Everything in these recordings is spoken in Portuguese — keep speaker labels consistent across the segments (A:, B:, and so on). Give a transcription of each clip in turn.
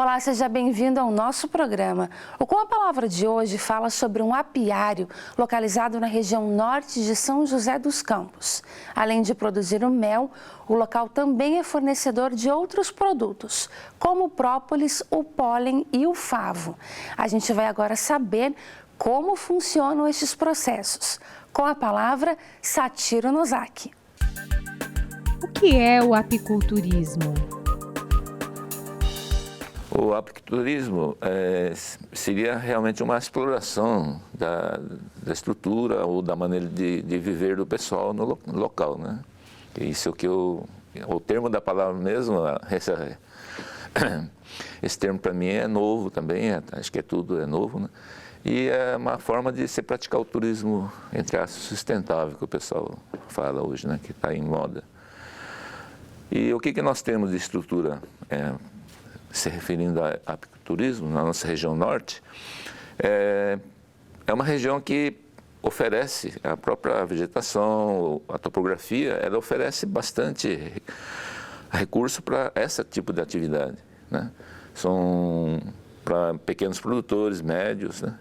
A: Olá, seja bem-vindo ao nosso programa. O Com a Palavra de hoje fala sobre um apiário localizado na região norte de São José dos Campos. Além de produzir o mel, o local também é fornecedor de outros produtos, como o própolis, o pólen e o favo. A gente vai agora saber como funcionam estes processos. Com a palavra, Sátiro Nozaki.
B: O que é o apiculturismo?
C: O apiculturismo seria realmente uma exploração da estrutura ou da maneira de viver do pessoal no local, né? Isso é o que o termo da palavra mesmo, esse termo para mim é novo também, acho que tudo é novo, né? E é uma forma de se praticar o turismo, entre aspas, sustentável, que o pessoal fala hoje, né? Que está em moda. E o que nós temos de estrutura? Se referindo ao apiculturismo, na nossa região norte, é uma região que oferece a própria vegetação, a topografia, ela oferece bastante recurso para esse tipo de atividade, né? São para pequenos produtores, médios, né?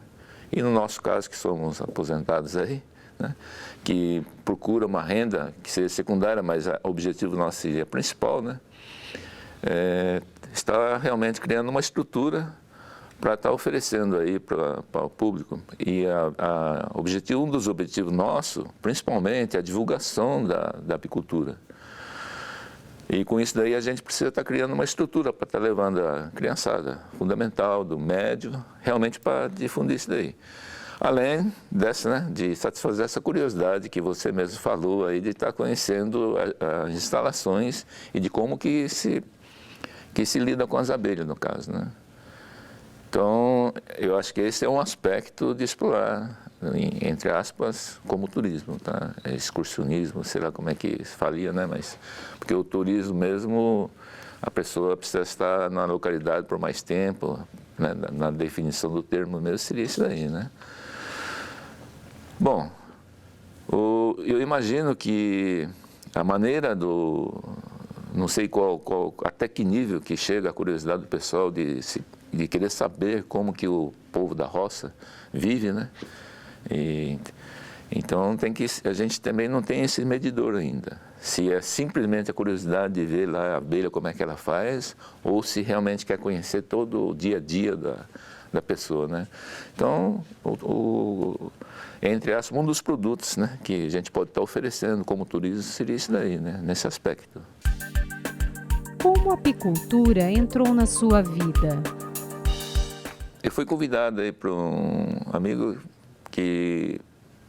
C: E no nosso caso, que somos aposentados aí, né? Que procura uma renda que seja secundária, mas o objetivo nosso seria principal, né? Está realmente criando uma estrutura para estar oferecendo aí para o público. E um dos objetivos nossos, principalmente, é a divulgação da apicultura. E com isso daí a gente precisa estar criando uma estrutura para estar levando a criançada fundamental, do médio, realmente para difundir isso daí. Além dessa, né, de satisfazer essa curiosidade que você mesmo falou aí, de estar conhecendo as instalações e de como que se lida com as abelhas, no caso, né? Então, eu acho que esse é um aspecto de explorar, entre aspas, como turismo, tá? Excursionismo, sei lá como é que se falia, né? Mas, porque o turismo mesmo, a pessoa precisa estar na localidade por mais tempo, né? Na definição do termo mesmo seria isso aí, né? Bom, eu imagino que a maneira não sei até que nível que chega a curiosidade do pessoal de querer saber como que o povo da roça vive, né? Então a gente também não tem esse medidor ainda. Se é simplesmente a curiosidade de ver lá a abelha, como é que ela faz, ou se realmente quer conhecer todo o dia a dia da pessoa, né? Então, entre aspas, um dos produtos, né, que a gente pode estar oferecendo como turismo seria isso daí, né, nesse aspecto.
B: Como a apicultura entrou na sua vida?
C: Eu fui convidado aí para um amigo que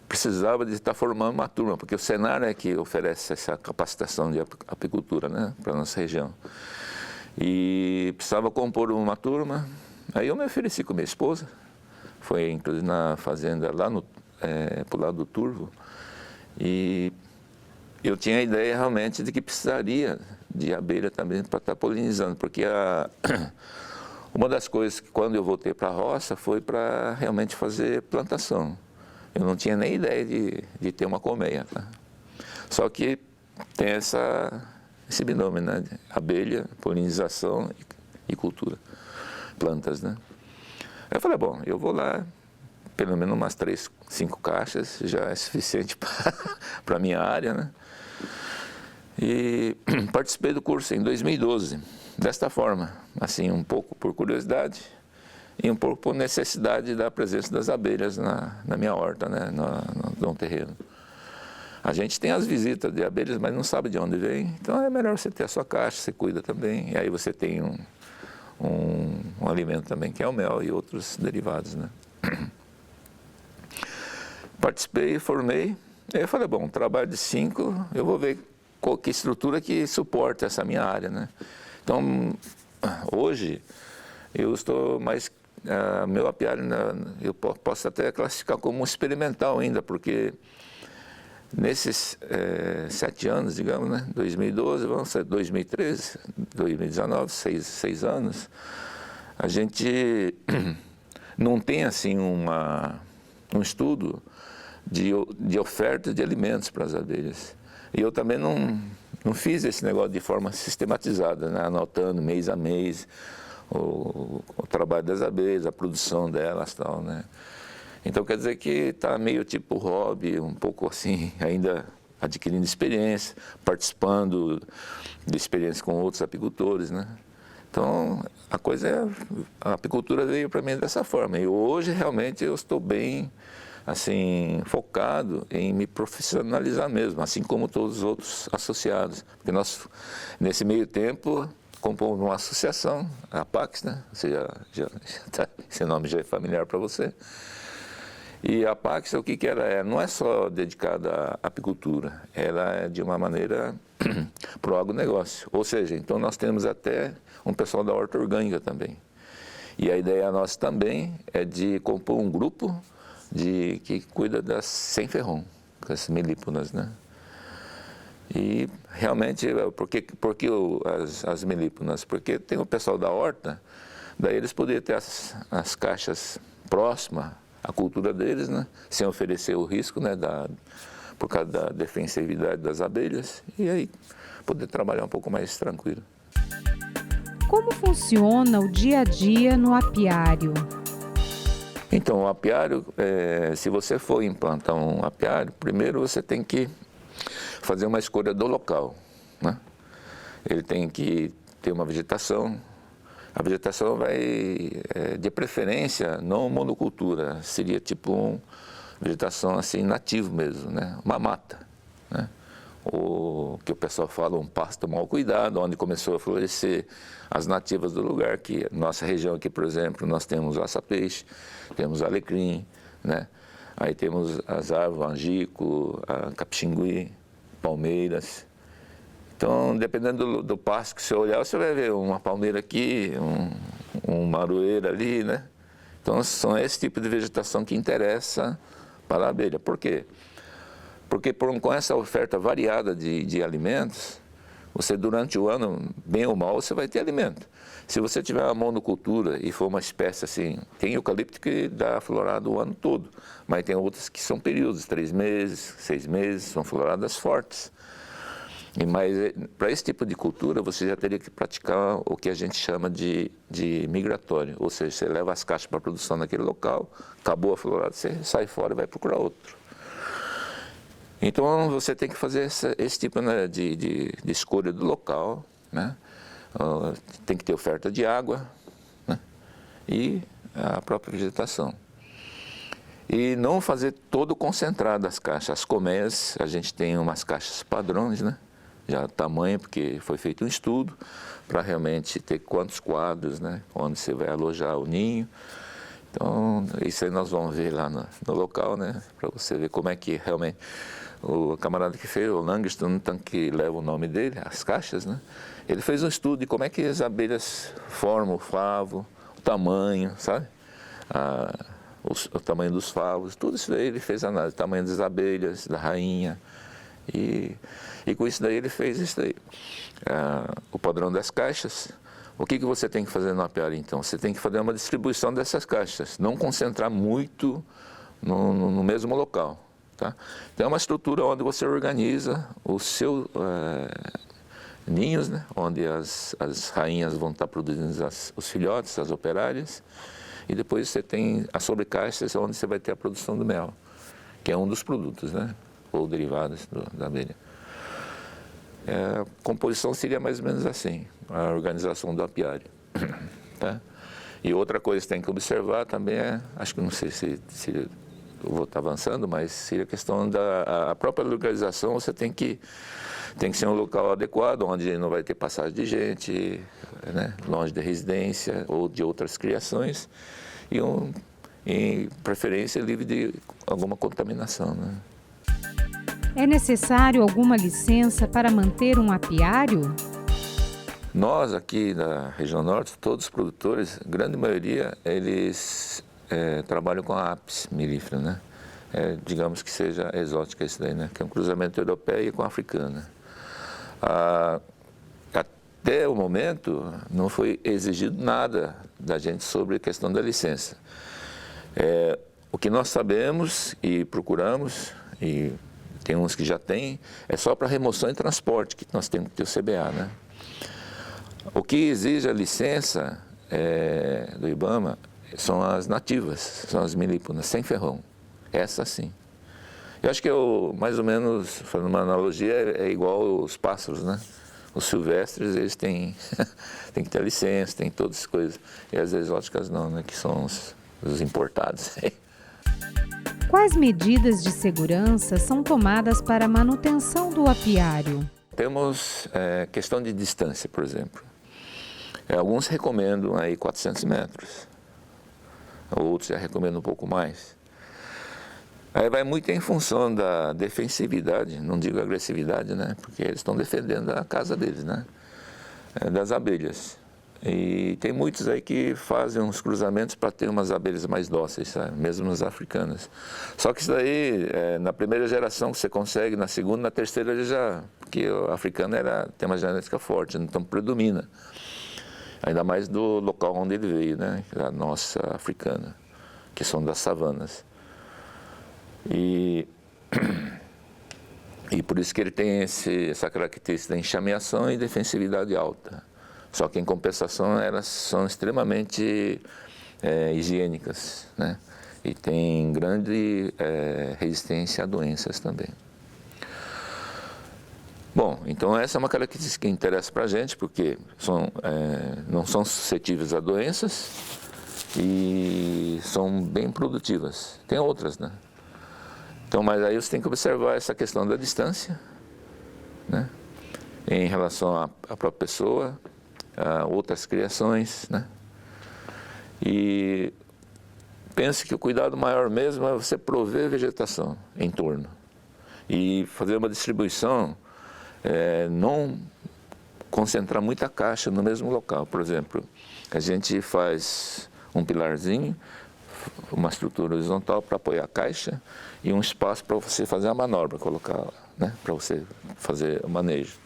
C: precisava de estar formando uma turma, porque o Senar é que oferece essa capacitação de apicultura, né, para a nossa região. E precisava compor uma turma, aí eu me ofereci com minha esposa, foi inclusive na fazenda lá pro lado do Turvo, e eu tinha a ideia realmente de que precisaria de abelha também para estar polinizando, porque uma das coisas que quando eu voltei para a roça foi para realmente fazer plantação. Eu não tinha nem ideia de ter uma colmeia, tá? Só que tem esse binômio, né? Abelha, polinização e cultura, plantas, né? Aí eu falei, bom, eu vou lá, pelo menos umas 3, 5 caixas, já é suficiente para a minha área, né? E participei do curso em 2012, desta forma, assim, um pouco por curiosidade e um pouco por necessidade da presença das abelhas na minha horta, né, no terreno. A gente tem as visitas de abelhas, mas não sabe de onde vem, então é melhor você ter a sua caixa, você cuida também, e aí você tem um alimento também, que é o mel e outros derivados, né. Participei, formei, aí eu falei, bom, trabalho de 5, eu vou ver que estrutura que suporta essa minha área, né? Então, hoje, eu estou mais, meu apiário, eu posso até classificar como experimental ainda, porque nesses 7 anos, digamos, né? 2012, vamos ser 2013, 2019, 6 anos, a gente não tem, assim, um estudo de oferta de alimentos para as abelhas. E eu também não fiz esse negócio de forma sistematizada, né? Anotando mês a mês o trabalho das abelhas, a produção delas e tal, né? Então quer dizer que está meio tipo hobby, um pouco assim, ainda adquirindo experiência, participando de experiências com outros apicultores, né? Então a apicultura veio para mim dessa forma. E hoje realmente eu estou bem assim, focado em me profissionalizar mesmo, assim como todos os outros associados. Porque nós, nesse meio tempo, compomos uma associação, a Apax, né? Esse nome já é familiar para você. E a Apax, o que ela é? Não é só dedicada à apicultura, ela é de uma maneira para o agronegócio. Ou seja, então nós temos até um pessoal da horta orgânica também. E a ideia nossa também é de compor um grupo que cuida das sem-ferrão, das melíponas, né? E realmente, por que as melíponas? Porque tem o pessoal da horta, daí eles poderiam ter as caixas próximas à cultura deles, né? Sem oferecer o risco, né? Por causa da defensividade das abelhas, e aí poder trabalhar um pouco mais tranquilo.
B: Como funciona o dia a dia no apiário?
C: Então, o apiário, se você for implantar um apiário, primeiro você tem que fazer uma escolha do local, né? Ele tem que ter uma vegetação. A vegetação vai, de preferência, não monocultura, seria tipo uma vegetação assim nativa mesmo, né? Uma mata, né? O que o pessoal fala, um pasto mal cuidado, onde começou a florescer as nativas do lugar, que nossa região aqui, por exemplo, nós temos aça-peixe, temos alecrim, né? Aí temos as árvores, o angico, a capixingui, palmeiras. Então, dependendo do pasto que você olhar, você vai ver uma palmeira aqui, um maroeiro ali, né? Então, são esse tipo de vegetação que interessa para a abelha. Por quê? Porque com essa oferta variada de alimentos, você durante o ano, bem ou mal, você vai ter alimento. Se você tiver uma monocultura e for uma espécie assim, tem eucalipto que dá florada o ano todo, mas tem outras que são períodos, 3 meses, 6 meses, são floradas fortes. Mas para esse tipo de cultura, você já teria que praticar o que a gente chama de migratório, ou seja, você leva as caixas para a produção naquele local, acabou a florada, você sai fora e vai procurar outro. Então, você tem que fazer esse tipo, né, de escolha do local, né? Tem que ter oferta de água, né? E a própria vegetação. E não fazer todo concentrado as caixas. As colmeias, a gente tem umas caixas padrões, né? Já tamanho, porque foi feito um estudo para realmente ter quantos quadros, né? Onde você vai alojar o ninho. Então, isso aí nós vamos ver lá no local, né? Para você ver como é que realmente... O camarada que fez, o Langston, que leva o nome dele, as caixas, né? Ele fez um estudo de como é que as abelhas formam o favo, o tamanho, sabe? O tamanho dos favos, tudo isso daí ele fez análise, o tamanho das abelhas, da rainha. E com isso daí ele fez isso daí. O padrão das caixas. O que você tem que fazer no apiário, então? Você tem que fazer uma distribuição dessas caixas, não concentrar muito no mesmo local. Tá? Então é uma estrutura onde você organiza os seus ninhos, né? Onde as rainhas vão estar produzindo os filhotes, as operárias, e depois você tem as sobrecaixas onde você vai ter a produção do mel, que é um dos produtos, né? Ou derivados da abelha. A composição seria mais ou menos assim, a organização do apiário. Tá? E outra coisa que tem que observar também acho que não sei se eu vou estar avançando, mas seria a questão da própria localização. Você tem que ser um local adequado, onde não vai ter passagem de gente, né, longe da residência ou de outras criações, e em preferência livre de alguma contaminação, né?
B: É necessário alguma licença para manter um apiário?
C: Nós aqui da região norte, todos os produtores, a grande maioria, eles trabalham com a apis mellifera, né? Digamos que seja exótica isso daí, né? Que é um cruzamento europeu com africana. Até o momento não foi exigido nada da gente sobre a questão da licença. O que nós sabemos e procuramos, e tem uns que já têm, é só para remoção e transporte que nós temos que ter o CBA, né? O que exige a licença do IBAMA são as nativas, são as melíponas, sem ferrão. Essa sim. Eu acho que mais ou menos, fazendo uma analogia, é igual os pássaros, né? Os silvestres, eles têm, têm que ter licença, tem todas as coisas. E as exóticas não, né? Que são os importados.
B: Quais medidas de segurança são tomadas para a manutenção do apiário?
C: Temos questão de distância, por exemplo. Alguns recomendam aí 400 metros, outros já recomendam um pouco mais. Aí vai muito em função da defensividade, não digo agressividade, né? Porque eles estão defendendo a casa deles, né? Das abelhas. E tem muitos aí que fazem uns cruzamentos para ter umas abelhas mais dóceis, sabe? Mesmo as africanas. Só que isso daí, na primeira geração que você consegue, na segunda, na terceira ele já... Porque o africano tem uma genética forte, então predomina. Ainda mais do local onde ele veio, né? A nossa africana, que são das savanas. E por isso que ele tem essa característica da enxameação e defensividade alta. Só que, em compensação, elas são extremamente higiênicas, né? E tem grande resistência a doenças também. Bom, então essa é uma característica que interessa para a gente, porque não são suscetíveis a doenças e são bem produtivas. Tem outras, né? Então, mas aí você tem que observar essa questão da distância, né? Em relação à própria pessoa, a outras criações, né? E pense que o cuidado maior mesmo é você prover vegetação em torno e fazer uma distribuição, não concentrar muita caixa no mesmo local. Por exemplo, a gente faz um pilarzinho, uma estrutura horizontal para apoiar a caixa e um espaço para você fazer a manobra, colocar, né? Para você fazer o manejo.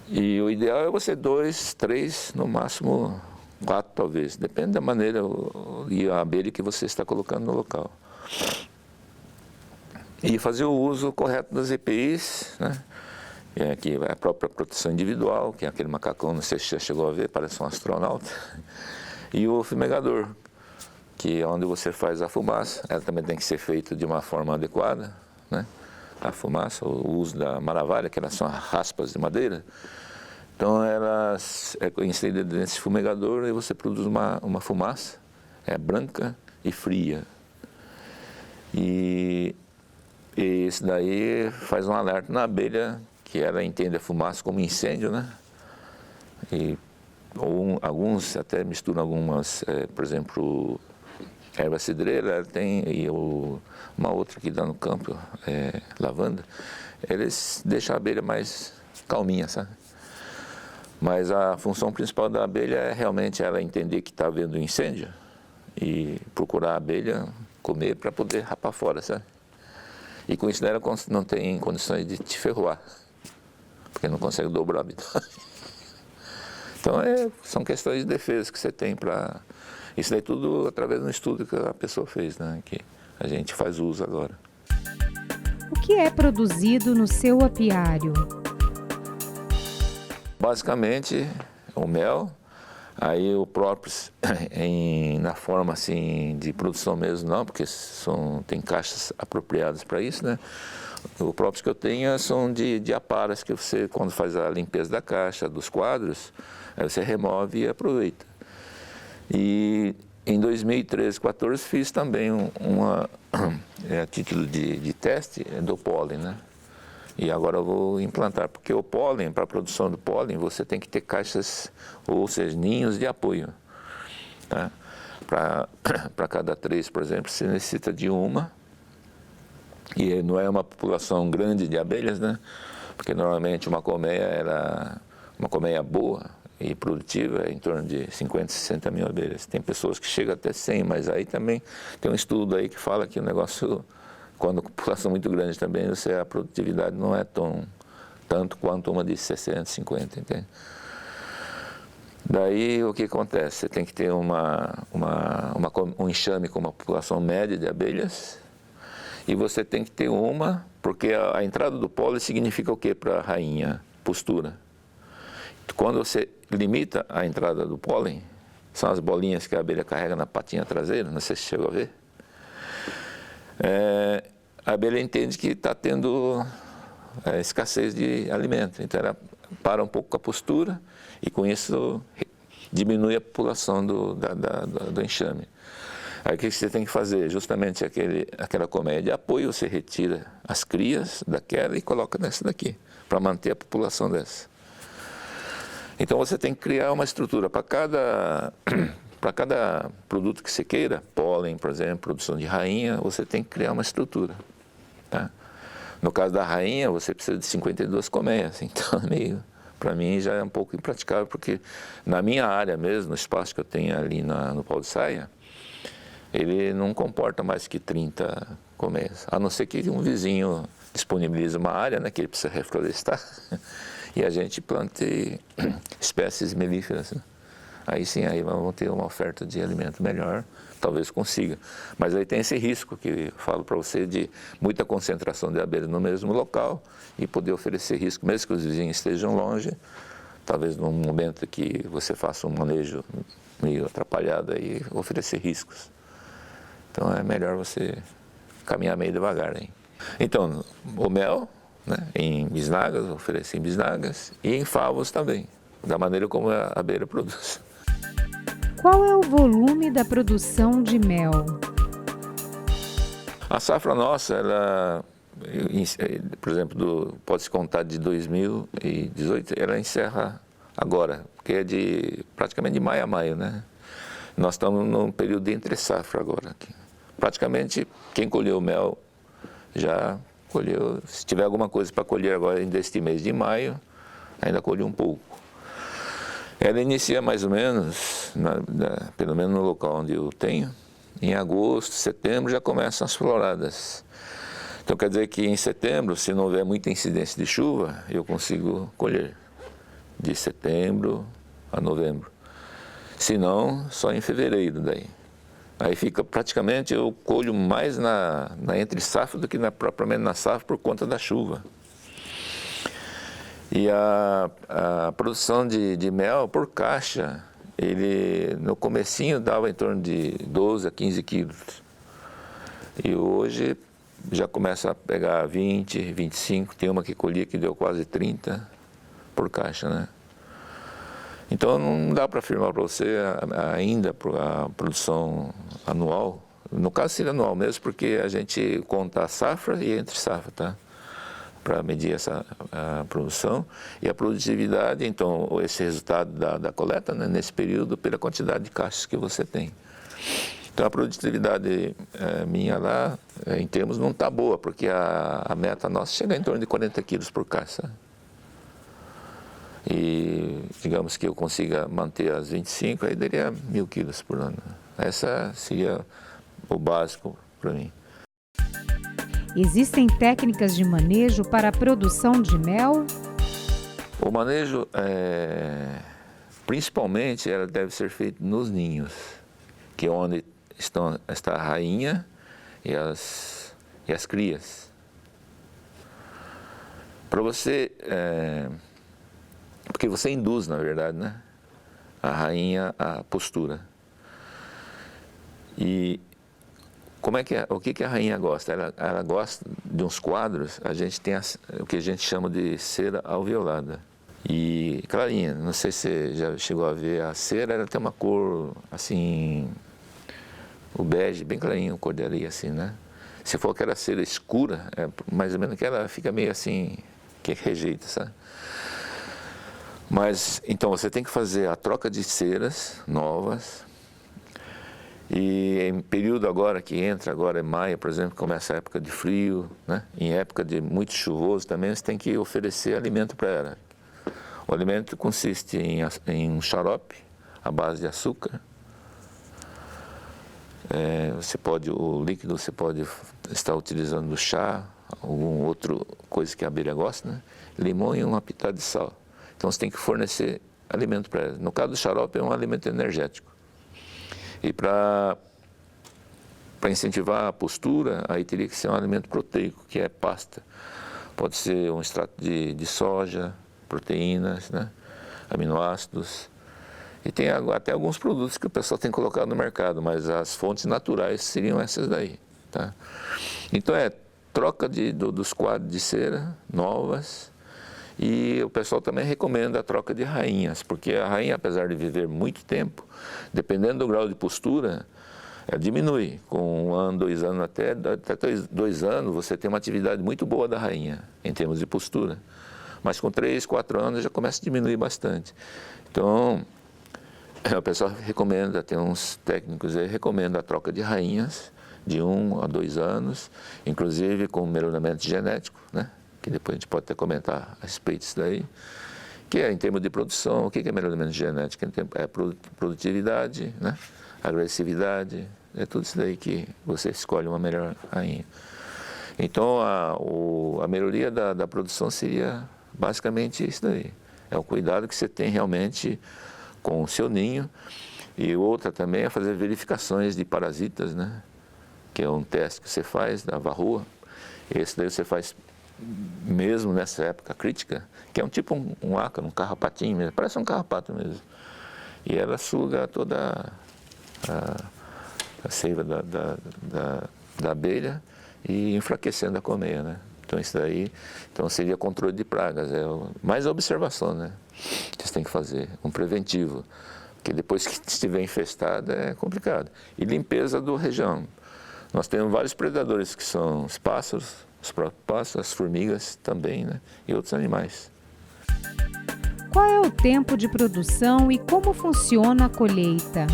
C: E o ideal é você 2, 3, no máximo 4 talvez, depende da maneira e a abelha que você está colocando no local. E fazer o uso correto das EPIs, né? Que é a própria proteção individual, que é aquele macacão, não sei se você já chegou a ver, parece um astronauta. E o fumegador, que é onde você faz a fumaça, ela também tem que ser feita de uma forma adequada, né? A fumaça, o uso da maravalha, que elas são raspas de madeira. Então, elas inseridas nesse fumegador e você produz uma fumaça, branca e fria. E isso daí faz um alerta na abelha, que ela entende a fumaça como incêndio, né? Alguns até misturam algumas, por exemplo, erva cidreira, uma outra que dá no campo, lavanda, eles deixam a abelha mais calminha, sabe? Mas a função principal da abelha é realmente ela entender que está havendo um incêndio e procurar a abelha comer para poder rapar fora, sabe? E com isso ela não tem condições de te ferroar, porque não consegue dobrar o abdômen. Então são questões de defesa que você tem para... Isso daí tudo através de um estudo que a pessoa fez, né? Que a gente faz uso agora.
B: O que é produzido no seu apiário?
C: Basicamente, o mel, aí o próprio, na forma assim de produção mesmo não, porque tem caixas apropriadas para isso, né? O próprio que eu tenho são de aparas, que você, quando faz a limpeza da caixa, dos quadros, aí você remove e aproveita. E em 2013, 2014, fiz também a título de teste do pólen, né? E agora eu vou implantar, porque o pólen, para a produção do pólen, você tem que ter caixas, ou seja, ninhos de apoio. Tá? Para cada 3, por exemplo, você necessita de uma, e não é uma população grande de abelhas, né? Porque normalmente uma colmeia boa e produtiva é em torno de 50, 60 mil abelhas. Tem pessoas que chegam até 100, mas aí também tem um estudo aí que fala que o negócio... Quando a população é muito grande também, a produtividade não é tanto quanto uma de 60, 50, entende? Daí o que acontece? Você tem que ter um enxame com uma população média de abelhas e você tem que ter porque a entrada do pólen significa o que para a rainha? Postura. Quando você limita a entrada do pólen, são as bolinhas que a abelha carrega na patinha traseira, não sei se chegou a ver. A abelha entende que está tendo escassez de alimento, então ela para um pouco com a postura e com isso diminui a população do enxame. Aí o que você tem que fazer? Justamente aquela colmeia de apoio, você retira as crias daquela e coloca nessa daqui, para manter a população dessa. Então você tem que criar uma estrutura para cada produto que você queira, pólen, por exemplo, produção de rainha, você tem que criar uma estrutura. Tá? No caso da rainha, você precisa de 52 colmeias, então para mim já é um pouco impraticável, porque na minha área mesmo, no espaço que eu tenho ali no pau de saia, ele não comporta mais que 30 colmeias, a não ser que um vizinho disponibilize uma área, né, que ele precisa reflorestar, e a gente plante espécies melíferas. Né? Aí sim, aí vamos ter uma oferta de alimento melhor, talvez consiga. Mas aí tem esse risco que eu falo para você de muita concentração de abelhas no mesmo local e poder oferecer risco, mesmo que os vizinhos estejam longe, talvez num momento que você faça um manejo meio atrapalhado e oferecer riscos. Então é melhor você caminhar meio devagar. Hein? Então, o mel, né, em bisnagas, oferecer em bisnagas e em favos também, da maneira como a abelha produz.
B: Qual é o volume da produção de mel?
C: A safra nossa, ela, por exemplo, pode-se contar de 2018, ela encerra agora, porque é praticamente de maio a maio, né? Nós estamos num período de entre safra agora. Praticamente, quem colheu mel já colheu. Se tiver alguma coisa para colher agora neste mês de maio, ainda colhe um pouco. Ela inicia mais ou menos, pelo menos no local onde eu tenho, em agosto, setembro já começam as floradas. Então quer dizer que em setembro, se não houver muita incidência de chuva, eu consigo colher de setembro a novembro. Se não, só em fevereiro daí. Aí fica praticamente, eu colho mais na entre safra do que propriamente na safra por conta da chuva. E a produção de mel por caixa, ele no comecinho dava em torno de 12 a 15 quilos. E hoje já começa a pegar 20, 25, tem uma que colhia que deu quase 30 por caixa, né? Então não dá para afirmar para você ainda a produção anual. No caso seria anual mesmo, porque a gente conta a safra e entre safra, tá? Para medir a produção e a produtividade, então esse resultado da coleta, né, nesse período pela quantidade de caixas que você tem. Então a produtividade minha lá, em termos, não está boa, porque a meta nossa chega em torno de 40 quilos por caixa. E digamos que eu consiga manter as 25, aí daria 1.000 quilos por ano. Essa seria o básico para mim.
B: Existem técnicas de manejo para a produção de mel?
C: O manejo, principalmente, ela deve ser feito nos ninhos, que é onde está a rainha e as crias. Para você, porque você induz, na verdade, né, a rainha à postura. E o que a rainha gosta? Ela gosta de uns quadros, a gente tem o que a gente chama de cera alveolada. E clarinha, não sei se você já chegou a ver, a cera ela tem uma cor assim, o bege bem clarinho, cor de areia assim, né? Se for aquela cera escura, mais ou menos que ela fica meio assim, que rejeita, sabe? Mas, então, você tem que fazer a troca de ceras novas. E em período agora, que entra agora em maio, por exemplo, começa a época de frio, né? Em época de muito chuvoso também, você tem que oferecer alimento para ela. O alimento consiste em um xarope à base de açúcar. O líquido você pode estar utilizando do chá, alguma outra coisa que a abelha gosta, né? Limão e uma pitada de sal. Então você tem que fornecer alimento para ela. No caso do xarope é um alimento energético. E para incentivar a postura, aí teria que ser um alimento proteico, que é pasta. Pode ser um extrato de soja, proteínas, né? aminoácidos. E tem até alguns produtos que o pessoal tem colocado no mercado, mas as fontes naturais seriam essas daí. Tá? Então troca dos quadros de cera novas, e o pessoal também recomenda a troca de rainhas, porque a rainha, apesar de viver muito tempo, dependendo do grau de postura, ela diminui. Com 1 ano, 2 anos, até 2 anos, você tem uma atividade muito boa da rainha, em termos de postura. Mas com 3, 4 anos já começa a diminuir bastante. Então, o pessoal recomenda, tem uns técnicos aí, recomenda a troca de rainhas de 1 a 2 anos, inclusive com melhoramento genético, né? Que depois a gente pode até comentar a respeito disso daí, que é em termos de produção. O que é melhoramento genético? É produtividade, né? Agressividade, é tudo isso daí que você escolhe uma melhor rainha. Então, a melhoria da produção seria basicamente isso daí. É o cuidado que você tem realmente com o seu ninho. E outra também é fazer verificações de parasitas, né? Que é um teste que você faz da varroa. Esse daí você faz mesmo nessa época crítica, que é um ácaro, um carrapatinho mesmo, parece um carrapato mesmo. E ela suga toda a seiva da abelha e enfraquecendo a colmeia, né? Então isso daí seria controle de pragas, mais observação, né? Que você tem que fazer, um preventivo, porque depois que estiver infestada é complicado. E limpeza da região. Nós temos vários predadores que são os pássaros, os próprios pássaros, as formigas também, né? E outros animais.
B: Qual é o tempo de produção e como funciona a colheita?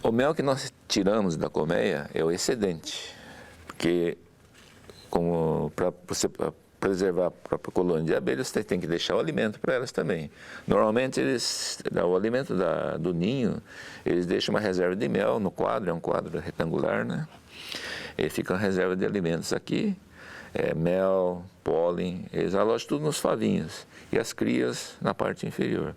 C: O mel que nós tiramos da colmeia é o excedente, porque para você preservar a própria colônia de abelhas, você tem que deixar o alimento para elas também. Normalmente, o alimento do ninho, eles deixam uma reserva de mel no quadro, é um quadro retangular, né? E fica uma reserva de alimentos aqui, mel, pólen, eles alojam tudo nos favinhos, e as crias na parte inferior.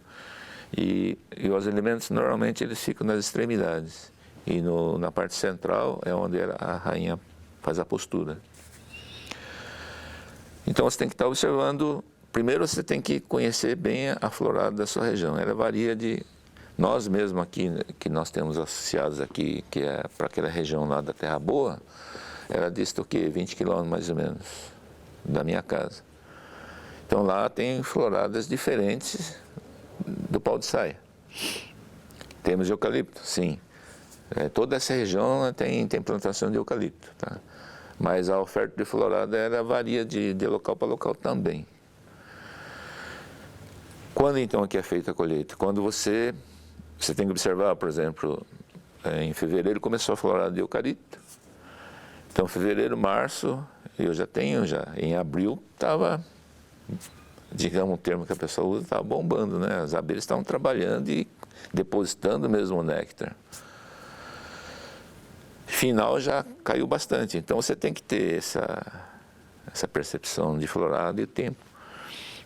C: E os alimentos, normalmente, eles ficam nas extremidades, e na parte central é onde a rainha faz a postura. Então, você tem que estar observando, primeiro você tem que conhecer bem a florada da sua região. Ela varia nós mesmos aqui, que nós temos associados aqui, que é para aquela região lá da Terra Boa, ela dista o quê? 20 quilômetros mais ou menos da minha casa. Então lá tem floradas diferentes do pau de saia. Temos eucalipto, sim. Toda essa região tem plantação de eucalipto, tá? Mas a oferta de florada ela varia de local para local também. Quando então é que é feita a colheita? Quando você tem que observar, por exemplo, em fevereiro começou a florada de eucalipto. Então, fevereiro, março, eu já tenho. Em abril estava, digamos um termo que a pessoa usa, estava bombando, né? As abelhas estavam trabalhando e depositando mesmo o néctar. Final já caiu bastante, então você tem que ter essa percepção de florada e o tempo.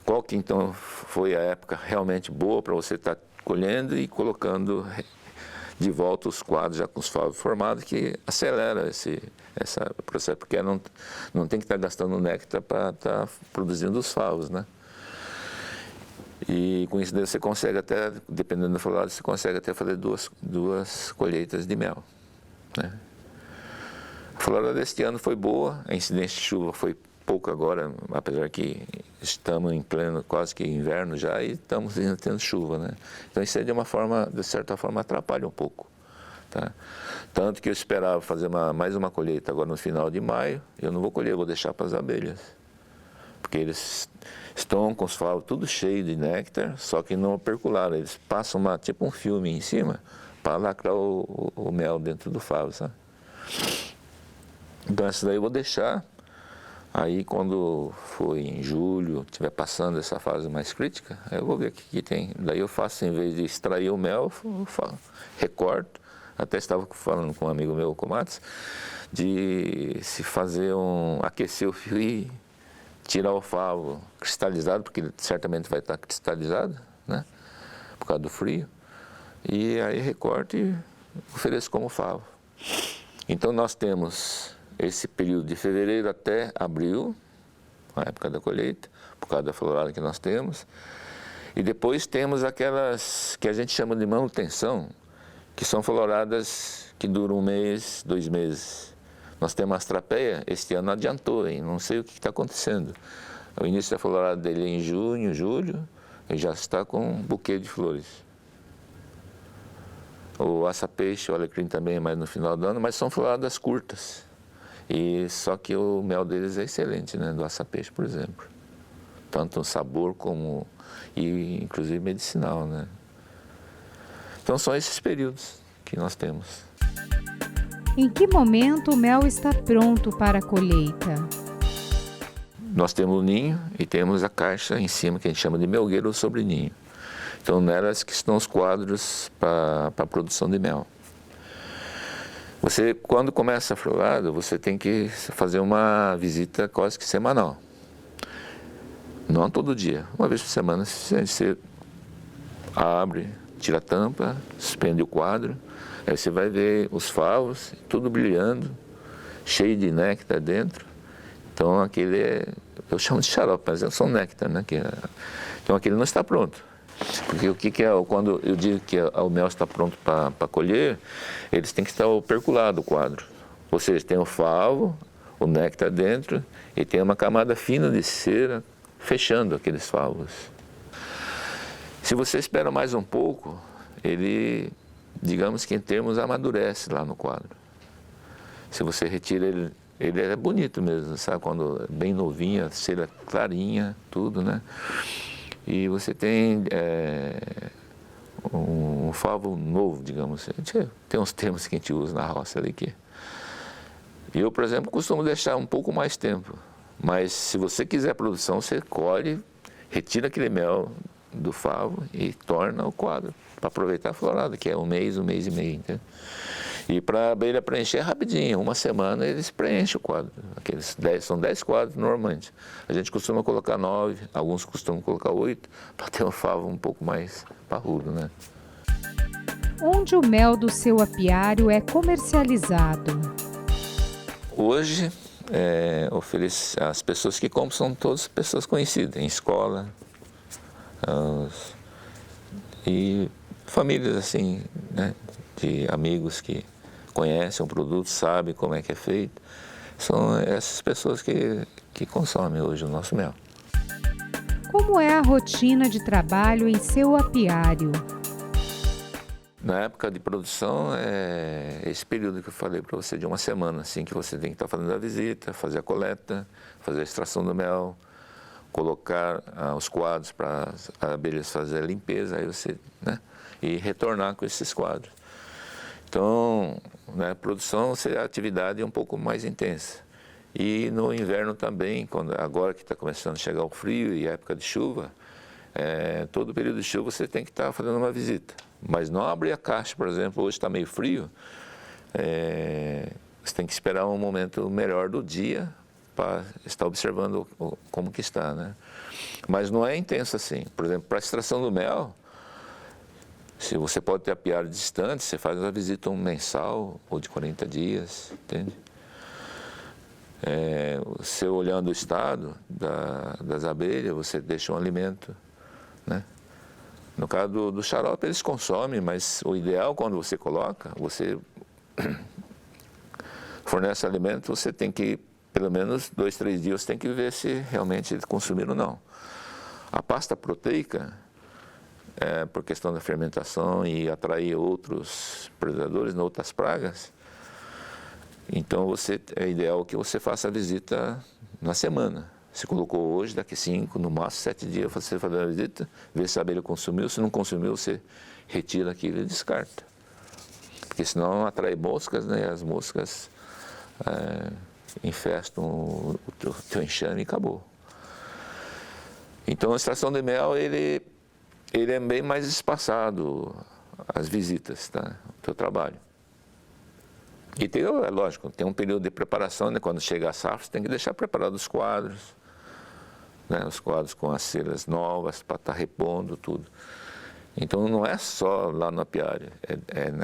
C: Qual que então foi a época realmente boa para você estar colhendo e colocando de volta os quadros já com os favos formados, que acelera esse processo, porque não tem que estar gastando néctar para estar produzindo os favos, né? E com isso você consegue até, dependendo da florada, você consegue até fazer duas colheitas de mel, né? A florada deste ano foi boa, a incidência de chuva foi pouco agora, apesar que estamos em pleno, quase que inverno já, e estamos ainda tendo chuva, né? Então isso aí de certa forma atrapalha um pouco, tá? Tanto que eu esperava fazer mais uma colheita agora no final de maio, eu não vou colher, eu vou deixar para as abelhas, porque eles estão com os favos tudo cheio de néctar, só que não percularam, eles passam tipo um filme em cima para lacrar o mel dentro do favo, sabe? Então essa daí eu vou deixar. Aí quando for em julho, estiver passando essa fase mais crítica, aí eu vou ver o que tem. Daí eu faço, em vez de extrair o mel, eu recorto. Até estava falando com um amigo meu, com o Matos, de se fazer aquecer o fio e tirar o favo cristalizado, porque certamente vai estar cristalizado, né? Por causa do frio. E aí recorto e ofereço como favo. Então nós temos esse período de fevereiro até abril, a época da colheita, por causa da florada que nós temos. E depois temos aquelas que a gente chama de manutenção, que são floradas que duram 1 mês, 2 meses. Nós temos a astrapeia, este ano adiantou, hein? Não sei o que está acontecendo. O início da florada dele é em junho, julho, e já está com um buquê de flores. O aça-peixe, o alecrim também é mais no final do ano, mas são floradas curtas. E só que o mel deles é excelente, né? Do aça-peixe, por exemplo. Tanto o sabor como, e inclusive medicinal, né? Então são esses períodos que nós temos.
B: Em que momento o mel está pronto para a colheita?
C: Nós temos o ninho e temos a caixa em cima, que a gente chama de melgueiro ou sobreninho. Então, nelas que estão os quadros para a produção de mel. Você, quando começa a florada, você tem que fazer uma visita quase que semanal. Não todo dia, uma vez por semana você abre, tira a tampa, suspende o quadro, aí você vai ver os favos, tudo brilhando, cheio de néctar dentro. Então aquele eu chamo de xarope, mas é só néctar, né? Então aquele não está pronto. Porque o que é, quando eu digo que o mel está pronto para colher, eles têm que estar perculado o quadro. Ou seja, tem o favo, o néctar dentro e tem uma camada fina de cera fechando aqueles favos. Se você espera mais um pouco, ele, digamos que em termos, amadurece lá no quadro. Se você retira ele, ele é bonito mesmo, sabe? Quando é bem novinho, a cera clarinha, tudo, né? E você tem um favo novo, digamos. Tem uns termos que a gente usa na roça ali que... Eu, por exemplo, costumo deixar um pouco mais tempo. Mas se você quiser produção, você colhe, retira aquele mel do favo e torna o quadro, para aproveitar a florada, que é 1 mês, 1 mês e meio, entendeu? E para a abelha preencher rapidinho, 1 semana eles preenchem o quadro. São 10 quadros normalmente. A gente costuma colocar 9, alguns costumam colocar 8, para ter um favo um pouco mais parrudo, né?
B: Onde o mel do seu apiário é comercializado?
C: Hoje, as pessoas que compram são todas pessoas conhecidas, em escola, e famílias assim, né, de amigos que conhecem o produto, sabem como é que é feito. São essas pessoas que consomem hoje o nosso mel.
B: Como é a rotina de trabalho em seu apiário?
C: Na época de produção, é esse período que eu falei para você, de 1 semana, assim, que você tem que estar fazendo a visita, fazer a coleta, fazer a extração do mel, colocar os quadros para as abelhas fazerem a limpeza, aí você, né, e retornar com esses quadros. Então, na produção, a atividade é um pouco mais intensa. E no inverno também, agora que está começando a chegar o frio e a época de chuva, todo período de chuva você tem que estar fazendo uma visita. Mas não abrir a caixa, por exemplo, hoje está meio frio, você tem que esperar um momento melhor do dia para estar observando como que está, né? Mas não é intenso assim. Por exemplo, para a extração do mel, se você pode ter apiário distante, você faz uma visita mensal ou de 40 dias, entende? Você olhando o estado das abelhas, você deixa um alimento, né? No caso do xarope, eles consomem, mas o ideal, quando você coloca, você fornece alimento, você tem que, pelo menos 2, 3 dias, você tem que ver se realmente eles consumiram ou não. A pasta proteica, por questão da fermentação e atrair outros predadores, outras pragas, então é ideal que você faça a visita na semana. Se colocou hoje, daqui 5, no máximo 7 dias, você faz a visita, vê se a abelha consumiu. Se não consumiu, você retira aquilo e descarta. Porque senão atrai moscas, né? E as moscas infestam o teu enxame e acabou. Então a extração de mel, ele é bem mais espaçado, as visitas, tá? O teu trabalho. E tem, lógico, tem um período de preparação, né? Quando chega a safra, você tem que deixar preparados os quadros, né? Os quadros com as ceras novas, para estar repondo tudo. Então não é só lá no apiário,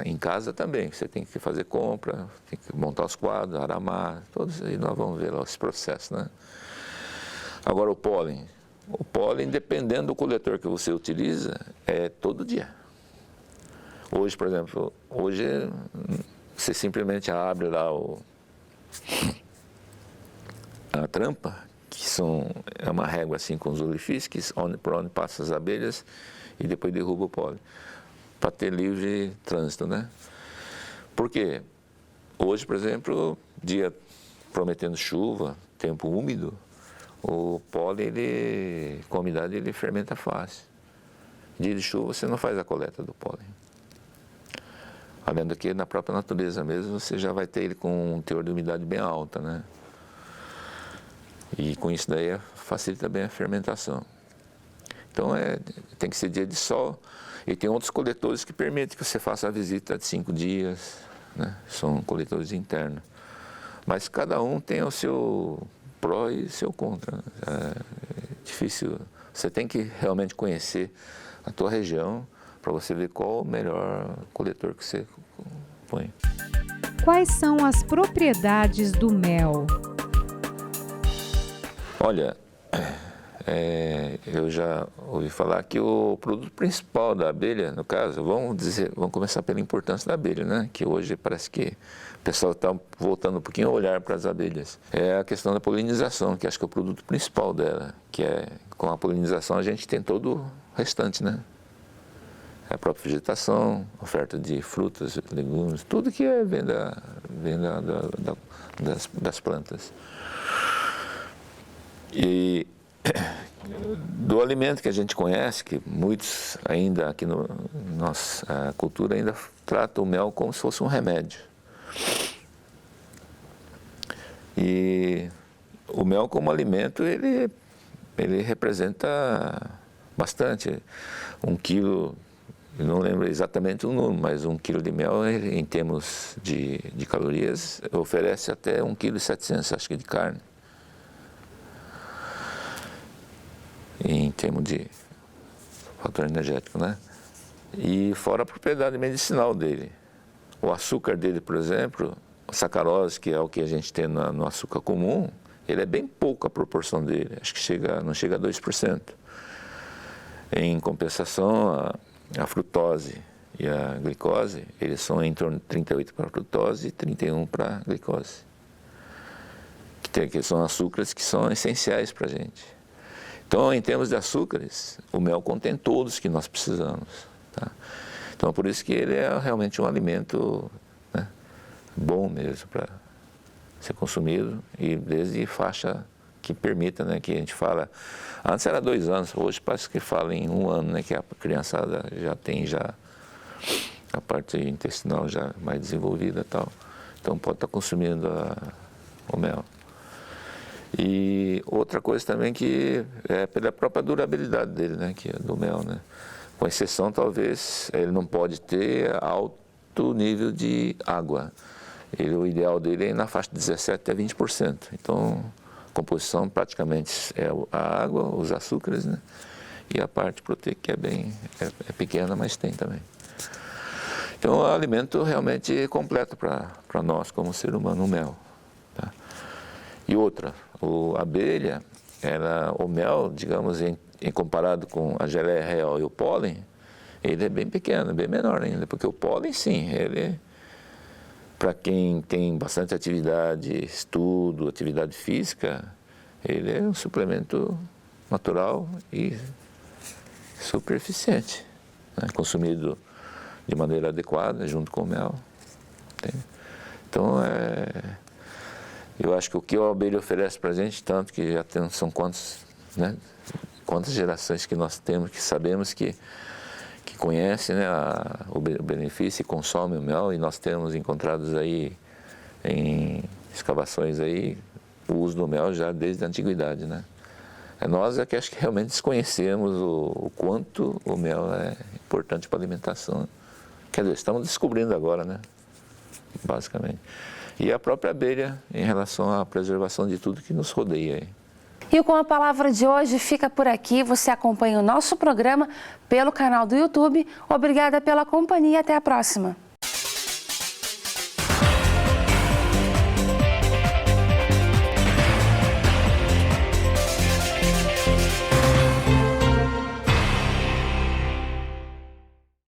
C: em casa também. Você tem que fazer compra, tem que montar os quadros, aramar, todos aí nós vamos ver lá esse processo, né? Agora o pólen. O pólen, dependendo do coletor que você utiliza, é todo dia. Hoje, por exemplo, você simplesmente abre lá a tampa, que é uma régua assim com os orifícios, por onde passam as abelhas e depois derruba o pólen, para ter livre trânsito, né? Por quê? Hoje, por exemplo, dia prometendo chuva, tempo úmido, o pólen, com a umidade, ele fermenta fácil. Dia de chuva, você não faz a coleta do pólen. Além do que, na própria natureza mesmo, você já vai ter ele com um teor de umidade bem alta, né? E com isso daí facilita bem a fermentação. Então tem que ser dia de sol. E tem outros coletores que permitem que você faça a visita de 5 dias, né? São coletores internos. Mas cada um tem o seu pró e o seu contra. É difícil. Você tem que realmente conhecer a tua região para você ver qual o melhor coletor que você põe.
B: Quais são as propriedades do mel?
C: Olha, eu já ouvi falar que o produto principal da abelha, no caso, vamos começar pela importância da abelha, né? Que hoje parece que o pessoal está voltando um pouquinho a olhar para as abelhas. É a questão da polinização, que acho que é o produto principal dela, que com a polinização a gente tem todo o restante, né? A própria vegetação, oferta de frutas, legumes, tudo que vem das plantas. E do alimento que a gente conhece, que muitos ainda aqui na nossa cultura ainda tratam o mel como se fosse um remédio. E o mel como alimento, ele representa bastante. 1 quilo, eu não lembro exatamente o número, mas 1 quilo de mel, em termos de calorias, oferece até 1,7 kg, acho que, de carne. Em termos de fator energético, né? E fora a propriedade medicinal dele. O açúcar dele, por exemplo, a sacarose, que é o que a gente tem no açúcar comum, ele é bem pouca a proporção dele, acho que não chega a 2%. Em compensação, a frutose e a glicose, eles são em torno de 38 para a frutose e 31 para a glicose. Que são açúcares que são essenciais para a gente. Então, em termos de açúcares, o mel contém todos que nós precisamos. Tá? Então, por isso que ele é realmente um alimento, né, bom mesmo para ser consumido, e desde faixa que permita, né, que a gente fala, antes era 2 anos, hoje parece que fala em 1 ano, né, que a criançada já tem a parte intestinal já mais desenvolvida e tal. Então, pode estar consumindo o mel. E outra coisa também que é pela própria durabilidade dele, né, que é do mel, né? Com exceção, talvez, ele não pode ter alto nível de água. O ideal dele é na faixa de 17% a 20%. Então, a composição praticamente é a água, os açúcares, né? E a parte proteica, que é pequena, mas tem também. Então, é um alimento realmente completo para nós, como ser humano, o mel. Tá? E outra, a abelha, o mel, digamos, em comparado com a geleia real e o pólen, ele é bem pequeno, bem menor ainda, porque o pólen, sim, ele, para quem tem bastante atividade, estudo, atividade física, ele é um suplemento natural e super eficiente, né? Consumido de maneira adequada, junto com o mel. Entende? Então, eu acho que o que a abelha oferece para a gente, tanto que já são quantas gerações que nós temos, que sabemos que conhecem, né, o benefício e consomem o mel, e nós temos encontrados aí em escavações aí o uso do mel já desde a antiguidade, né? Nós que acho que realmente desconhecemos o quanto o mel é importante para a alimentação. Quer dizer, estamos descobrindo agora, né? Basicamente. E a própria abelha em relação à preservação de tudo que nos rodeia aí.
A: E com a palavra de hoje fica por aqui. Você acompanha o nosso programa pelo canal do YouTube. Obrigada pela companhia e até a próxima.